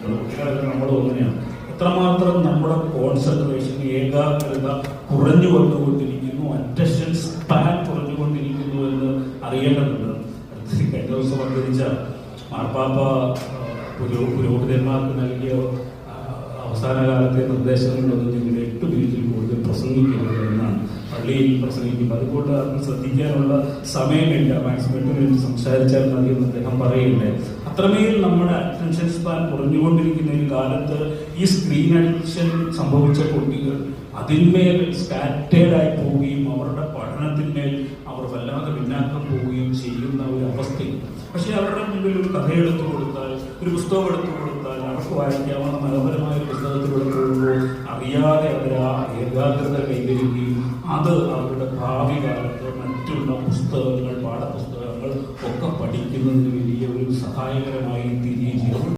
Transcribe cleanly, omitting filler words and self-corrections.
കുട്ടികളൊക്കെ നമ്മളും അങ്ങനെയാണ്. എത്രമാത്രം നമ്മുടെ കോൺസെൻട്രേഷൻ, ഏകാഗ്രത കുറഞ്ഞു വന്നുകൊണ്ടിരിക്കുന്നു, അറ്റൻഷൻ സ്പാൻ കുറഞ്ഞുകൊണ്ടിരിക്കുന്നു എന്ന് അറിയേണ്ടതുണ്ട്. കഴിഞ്ഞ ദിവസം അന്തരിച്ച മാർപ്പാപ്പ പുരോഹിതന്മാർക്ക് നൽകിയ അവസാന കാലത്തെ നിർദ്ദേശങ്ങളിലൊന്നും നിങ്ങൾ 8 മിനിറ്റിൽ കൂടുതൽ പ്രസംഗിക്കരുത് എന്നാണ്. പള്ളിയിൽ പ്രസംഗിക്കുന്നത്. അതുകൊണ്ട് അത് ശ്രദ്ധിക്കാനുള്ള സമയമില്ല, മാക്സിമം 8 മിനിറ്റ് സംസാരിച്ചാൽ മതി എന്ന് അദ്ദേഹം പറയുന്നുണ്ട്. അത്രമേൽ നമ്മുടെ അറ്റൻഷൻ സ്പാൻ കുറഞ്ഞുകൊണ്ടിരിക്കുന്ന ഒരു കാലത്ത് ഈ സ്ക്രീൻ അഡിക്ഷൻ സംഭവിച്ച കുട്ടികൾ അതിന്മേൽ സ്കാറ്റേഡായി പോവുകയും അവരുടെ പഠനത്തിന്മേൽ അവർ വല്ലാതെ പിന്നാക്കം പോവുകയും ചെയ്യുന്ന ഒരു അവസ്ഥയും. പക്ഷെ അവരുടെ മുമ്പിൽ ഒരു കഥയെടുത്തു കൊടുത്താൽ, ഒരു പുസ്തകം എടുത്തു കൊടുത്താൽ, അവർക്ക് വായിക്കാവുന്ന മനോഹരമായ ഒരു പുസ്തകത്തിലൂടെ പോകുമ്പോൾ അറിയാതെ അവർ ആ ഏകാഗ്രത കൈവരിക്കുകയും അത് അവരുടെ ഭാവി കാലത്ത് മറ്റുള്ള പുസ്തകങ്ങൾ, പാഠപുസ്തകങ്ങൾ ഒക്കെ പഠിക്കുന്നതിന് വലിയ ഒരു സഹായകരമായി തീരുകയും ചെയ്യും.